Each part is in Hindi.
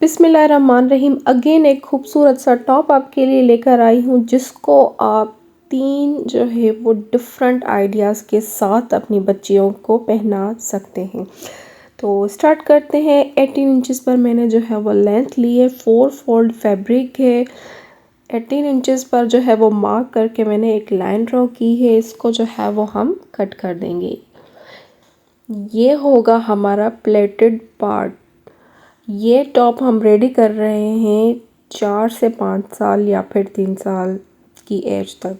बिस्मिल्लाहिर्रहमानिर्रहीम। अगेन एक खूबसूरत सा टॉप आपके लिए लेकर आई हूँ, जिसको आप 3 जो है वो डिफरेंट आइडियाज़ के साथ अपनी बच्चियों को पहना सकते हैं। तो स्टार्ट करते हैं। 18 इंचज़ पर मैंने जो है वो लेंथ ली है, 4 फोल्ड फैब्रिक है। 18 इंचज़ पर जो है वो मार्क करके मैंने एक लाइन ड्रॉ की है। इसको जो है वो हम कट कर देंगे। ये होगा हमारा प्लेटेड पार्ट। ये टॉप हम रेडी कर रहे हैं 4 से 5 साल या फिर 3 साल की एज तक।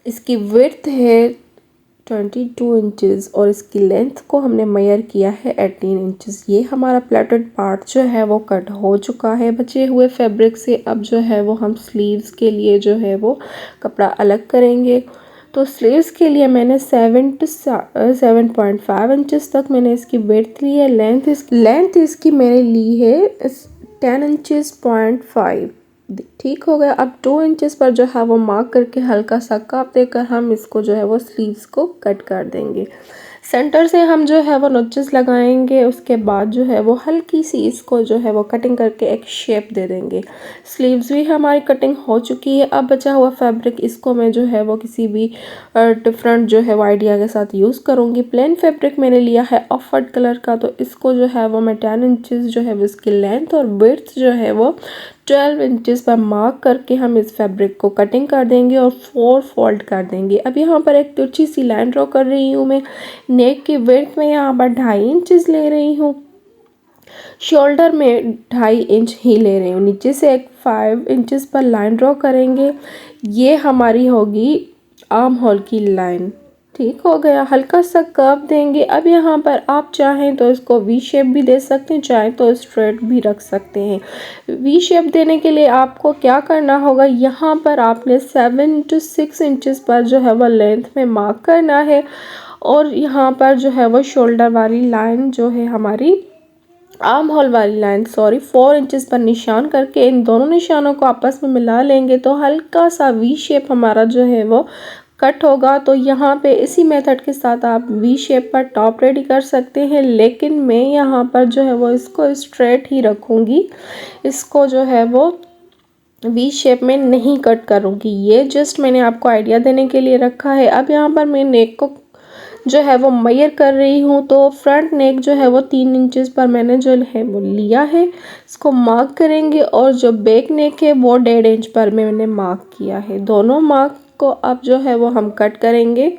इसकी विड्थ है 22 इंचज़ और इसकी लेंथ को हमने मेजर किया है 18 इंचज़। ये हमारा प्लेटेड पार्ट जो है वो कट हो चुका है बचे हुए फैब्रिक से। अब जो है वो हम स्लीव्स के लिए जो है वो कपड़ा अलग करेंगे। तो स्लीव्स के लिए मैंने 7.5 इंचज़ तक मैंने इसकी विड्थ ली है। लेंथ इसकी मैंने ली है 10 इंचज़ 0.5। ठीक हो गया। अब 2 इंचज़ पर जो है वो मार्क करके हल्का सा काप देकर हम इसको जो है वो स्लीव्स को कट कर देंगे। सेंटर से हम जो है वो नोचेस लगाएंगे। उसके बाद जो है वो हल्की सी इसको जो है वो कटिंग करके एक शेप दे देंगे। स्लीव्स भी हमारी कटिंग हो चुकी है। अब बचा हुआ फैब्रिक इसको मैं जो है वो किसी भी डिफरेंट जो है वो आइडिया के साथ यूज़ करूँगी। प्लेन फैब्रिक मैंने लिया है ऑफ वाइट कलर का। तो इसको जो है वो मैं 10 इंचज़ जो है वो इसकी लेंथ और विड्थ जो है वो 12 इंचज़ पर मार्क करके हम इस फैब्रिक को कटिंग कर देंगे और 4 फोल्ड कर देंगे। अब यहाँ पर एक तिरछी सी लाइन ड्रॉ कर रही हूँ मैं। नेक की विड्थ में यहाँ पर 2.5 इंचज़ ले रही हूँ। शोल्डर में 2.5 इंच ही ले रही हूँ। नीचे से एक 5 इंचज़ पर लाइन ड्रॉ करेंगे। ये हमारी होगी आर्म होल की लाइन। ठीक हो गया। हल्का सा कर्व देंगे। अब यहाँ पर आप चाहें तो इसको वी शेप भी दे सकते हैं, चाहे तो स्ट्रेट भी रख सकते हैं। वी शेप देने के लिए आपको क्या करना होगा, यहाँ पर आपने 7 to 6 इंचज़ पर जो है वो लेंथ में मार्क करना है और यहाँ पर जो है वो शोल्डर वाली लाइन जो है हमारी आर्म होल वाली लाइन 4 इंचज़ पर निशान करके इन दोनों निशानों को आपस में मिला लेंगे तो हल्का सा वी शेप हमारा जो है वो कट होगा। तो यहाँ पे इसी मेथड के साथ आप वी शेप पर टॉप रेडी कर सकते हैं, लेकिन मैं यहाँ पर जो है वो इसको स्ट्रेट ही रखूँगी। इसको जो है वो वी शेप में नहीं कट करूँगी। ये जस्ट मैंने आपको आइडिया देने के लिए रखा है। अब यहाँ पर मैं नेक को जो है वो मेजर कर रही हूँ। तो फ्रंट नेक जो है वो 3 इंचज़ पर मैंने जो है वो लिया है, इसको मार्क करेंगे और जो बैक नेक है वो 1.5 इंच पर मैंने मार्क किया है। दोनों मार्क को अब जो है वो हम कट करेंगे।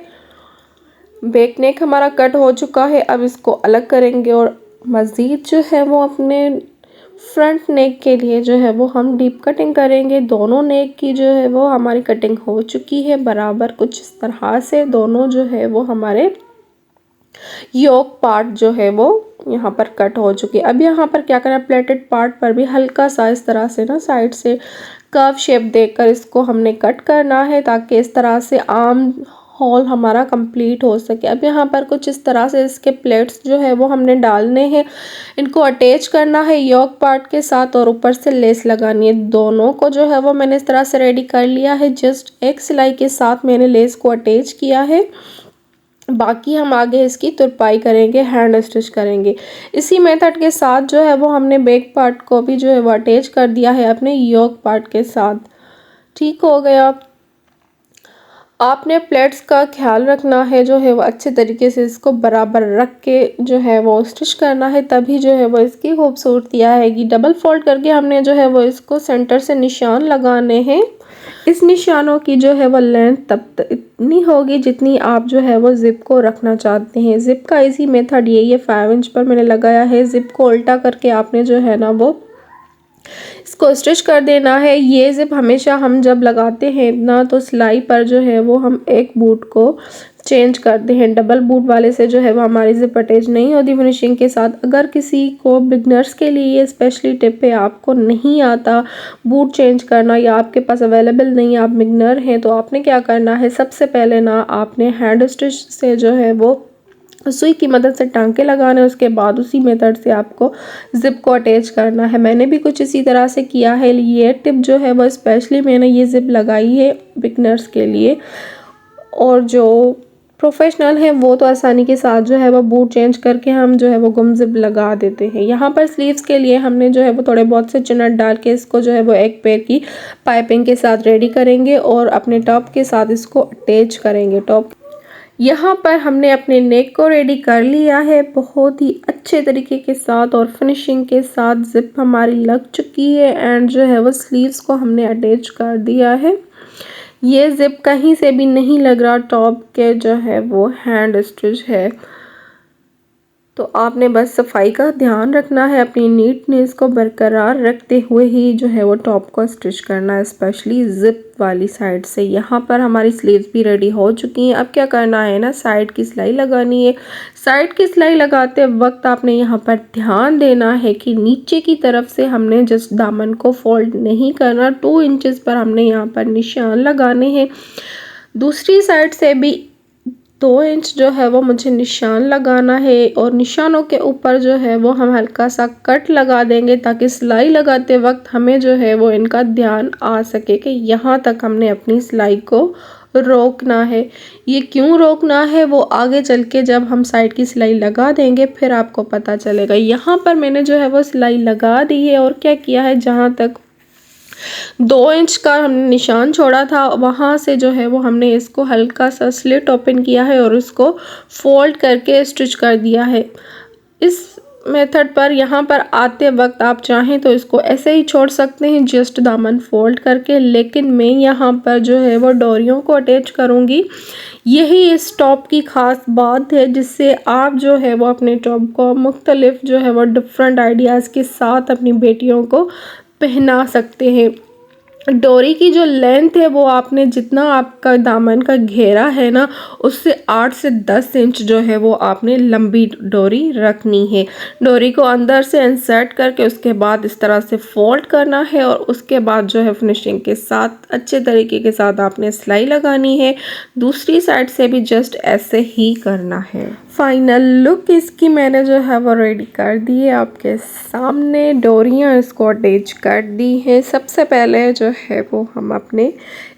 बैक नेक हमारा कट हो चुका है। अब इसको अलग करेंगे और मज़ीद जो है वो अपने फ्रंट नेक के लिए जो है वो हम डीप कटिंग करेंगे। दोनों नेक की जो है वो हमारी कटिंग हो चुकी है बराबर कुछ इस तरह से। दोनों जो है वो हमारे योक पार्ट जो है वो यहाँ पर कट हो चुकी है। अब यहाँ पर क्या करना है, प्लेटेड पार्ट पर भी हल्का सा इस तरह से ना साइड से कर्व शेप देकर इसको हमने कट करना है ताकि इस तरह से आर्म होल हमारा कंप्लीट हो सके। अब यहाँ पर कुछ इस तरह से इसके प्लेट्स जो है वो हमने डालने हैं। इनको अटैच करना है योक पार्ट के साथ और ऊपर से लेस लगानी है। दोनों को जो है वो मैंने इस तरह से रेडी कर लिया है। जस्ट एक सिलाई के साथ मैंने लेस को अटैच किया है। बाकी हम आगे इसकी तुरपाई करेंगे, हैंड स्टिच करेंगे। इसी मेथड के साथ जो है वो हमने बैक पार्ट को भी जो है वो अटैच कर दिया है अपने योक पार्ट के साथ। ठीक हो गया। आपने प्लेट्स का ख्याल रखना है, जो है वो अच्छे तरीके से इसको बराबर रख के जो है वो स्टिच करना है, तभी जो है वो इसकी खूबसूरती आएगी। डबल फोल्ड करके हमने जो है वो इसको सेंटर से निशान लगाने हैं। इस निशानों की जो है वो लेंथ तब इतनी होगी जितनी आप जो है वो ज़िप को रखना चाहते हैं। ज़िप का इजी मेथड यही है। 5 इंच पर मैंने लगाया है। ज़िप को उल्टा करके आपने जो है ना वो इसको स्टिच कर देना है। ये ज़िप हमेशा हम जब लगाते हैं ना तो सिलाई पर जो है वो हम एक बूट को चेंज करते हैं। डबल बूट वाले से जो है वो हमारी ज़िप अटैच नहीं होती फिनिशिंग के साथ। अगर किसी को बिगनर्स के लिए ये स्पेशली टिप है, आपको नहीं आता बूट चेंज करना या आपके पास अवेलेबल नहीं, आप बिगनर हैं, तो आपने क्या करना है, सबसे पहले ना आपने हैंड स्टिच से जो है वो सुई की मदद से टांके लगाने। उसके बाद उसी मेथड से आपको ज़िप को अटैच करना है। मैंने भी कुछ इसी तरह से किया है। ये टिप जो है वो स्पेशली मैंने ये ज़िप लगाई है बिगनर्स के लिए। और जो प्रोफेशनल है वो तो आसानी के साथ जो है वो बूट चेंज करके हम जो है वो गुम जिप लगा देते हैं। यहाँ पर स्लीव्स के लिए हमने जो है वो थोड़े बहुत से चुनट डाल के इसको जो है वो एक पैर की पाइपिंग के साथ रेडी करेंगे और अपने टॉप के साथ इसको अटैच करेंगे। टॉप यहाँ पर हमने अपने नेक को रेडी कर लिया है बहुत ही अच्छे तरीके के साथ और फिनिशिंग के साथ। जिप हमारी लग चुकी है एंड जो है वो स्लीव्स को हमने अटैच कर दिया है। ये जिप कहीं से भी नहीं लग रहा, टॉप के जो है वो हैंड स्टिच है। तो आपने बस सफाई का ध्यान रखना है, अपनी नीटनेस को बरकरार रखते हुए ही जो है वो टॉप को स्टिच करना है, स्पेशली जिप वाली साइड से। यहाँ पर हमारी स्लीव्स भी रेडी हो चुकी हैं। अब क्या करना है ना, साइड की सिलाई लगानी है। साइड की सिलाई लगाते वक्त आपने यहाँ पर ध्यान देना है कि नीचे की तरफ से हमने जस्ट दामन को फोल्ड नहीं करना। 2 इंचेस पर हमने यहाँ पर निशान लगाने हैं। दूसरी साइड से भी 2 इंच जो है वो मुझे निशान लगाना है और निशानों के ऊपर जो है वो हम हल्का सा कट लगा देंगे ताकि सिलाई लगाते वक्त हमें जो है वो इनका ध्यान आ सके कि यहाँ तक हमने अपनी सिलाई को रोकना है। ये क्यों रोकना है वो आगे चल के जब हम साइड की सिलाई लगा देंगे फिर आपको पता चलेगा। यहाँ पर मैंने जो है वो सिलाई लगा दी है और क्या किया है, जहाँ तक 2 इंच का हमने निशान छोड़ा था वहाँ से जो है वो हमने इसको हल्का सा स्लिट ओपन किया है और उसको फोल्ड करके स्टिच कर दिया है। इस मेथड पर यहाँ पर आते वक्त आप चाहें तो इसको ऐसे ही छोड़ सकते हैं जस्ट दामन फोल्ड करके, लेकिन मैं यहाँ पर जो है वो डोरियों को अटैच करूँगी। यही इस टॉप की ख़ास बात है जिससे आप जो है वो अपने टॉप को मुख्तलिफ जो है वो डिफरेंट आइडियाज़ के साथ अपनी बेटियों को पहना सकते हैं। डोरी की जो लेंथ है वो आपने जितना आपका दामन का घेरा है ना उससे 8 से 10 इंच जो है वो आपने लंबी डोरी रखनी है। डोरी को अंदर से इंसर्ट करके उसके बाद इस तरह से फोल्ड करना है और उसके बाद जो है फिनिशिंग के साथ अच्छे तरीके के साथ आपने सिलाई लगानी है। दूसरी साइड से भी जस्ट ऐसे ही करना है। फाइनल लुक इसकी मैंने जो है वो रेडी कर दी है आपके सामने। डोरियाँ इसको अटैच कर दी है। सबसे पहले जो है वो हम अपने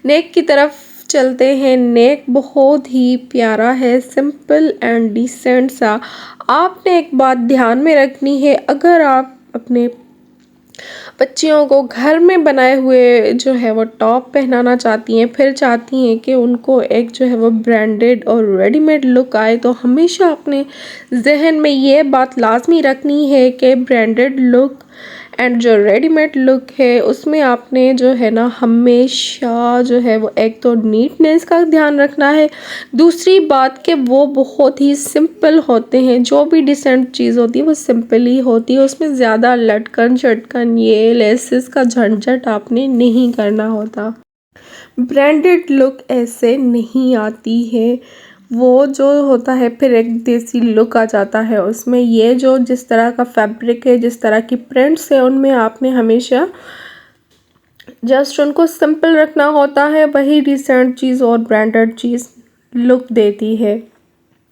नेक की तरफ चलते हैं। नेक बहुत ही प्यारा है, सिंपल एंड डिसेंट सा। आपने एक बात ध्यान में रखनी है, अगर आप अपने बच्चियों को घर में बनाए हुए जो है वो टॉप पहनाना चाहती हैं, फिर चाहती हैं कि उनको एक जो है वो ब्रांडेड और रेडीमेड लुक आए, तो हमेशा अपने जहन में ये बात लाजमी रखनी है कि ब्रांडेड लुक एंड जो रेडीमेड लुक है उसमें आपने जो है ना हमेशा जो है वो एक तो नीटनेस का ध्यान रखना है, दूसरी बात कि वो बहुत ही सिंपल होते हैं। जो भी डिसेंट चीज़ होती है वो सिंपल ही होती है, उसमें ज़्यादा लटकन शटकन ये लेसेस का झंझट आपने नहीं करना होता। ब्रांडेड लुक ऐसे नहीं आती है, वो जो होता है फिर एक देसी लुक आ जाता है उसमें। ये जो जिस तरह का फैब्रिक है, जिस तरह की प्रिंट्स है, उनमें आपने हमेशा जस्ट उनको सिंपल रखना होता है, वही डिसेंट चीज़ और ब्रांडेड चीज़ लुक देती है।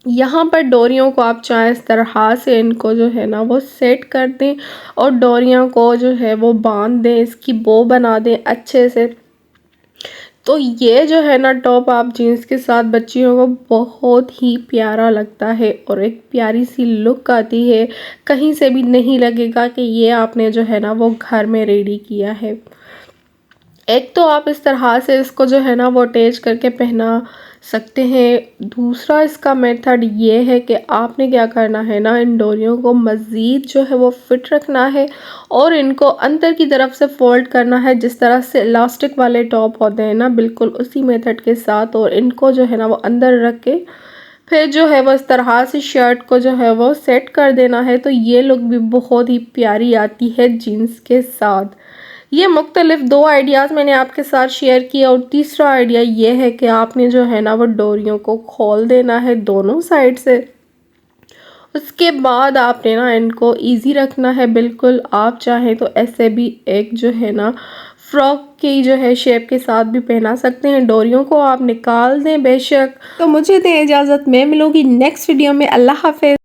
यहाँ पर डोरियों को आप चाहे इस तरह से इनको जो है ना वो सेट कर दें और डोरियों को जो है वो बांध दें, इसकी बो बना दें अच्छे से। तो ये जो है ना टॉप आप जीन्स के साथ बच्चियों को बहुत ही प्यारा लगता है और एक प्यारी सी लुक आती है। कहीं से भी नहीं लगेगा कि ये आपने जो है ना वो घर में रेडी किया है। एक तो आप इस तरह से इसको जो है ना वो अटैच करके पहना सकते हैं। दूसरा इसका मेथड ये है कि आपने क्या करना है ना, इन डोरियों को मज़ीद जो है वो फिट रखना है और इनको अंदर की तरफ से फोल्ड करना है, जिस तरह से इलास्टिक वाले टॉप होते हैं ना, बिल्कुल उसी मेथड के साथ। और इनको जो है ना वो अंदर रख के फिर जो है वो इस तरह से शर्ट को जो है वो सेट कर देना है। तो ये लुक भी बहुत ही प्यारी आती है जीन्स के साथ। ये मुख्तलिफ 2 आइडियाज़ मैंने आपके साथ शेयर किया और तीसरा आइडिया ये है कि आपने जो है ना वो डोरियों को खोल देना है दोनों साइड से। उसके बाद आपने ना इनको इजी रखना है बिल्कुल। आप चाहें तो ऐसे भी एक जो है ना फ्रॉक की जो है शेप के साथ भी पहना सकते हैं। डोरियों को आप निकाल दें बेशक। तो मुझे दें इजाज़त, मैं मिलूँगी नेक्स्ट वीडियो में। अल्लाह हाफ़िज़।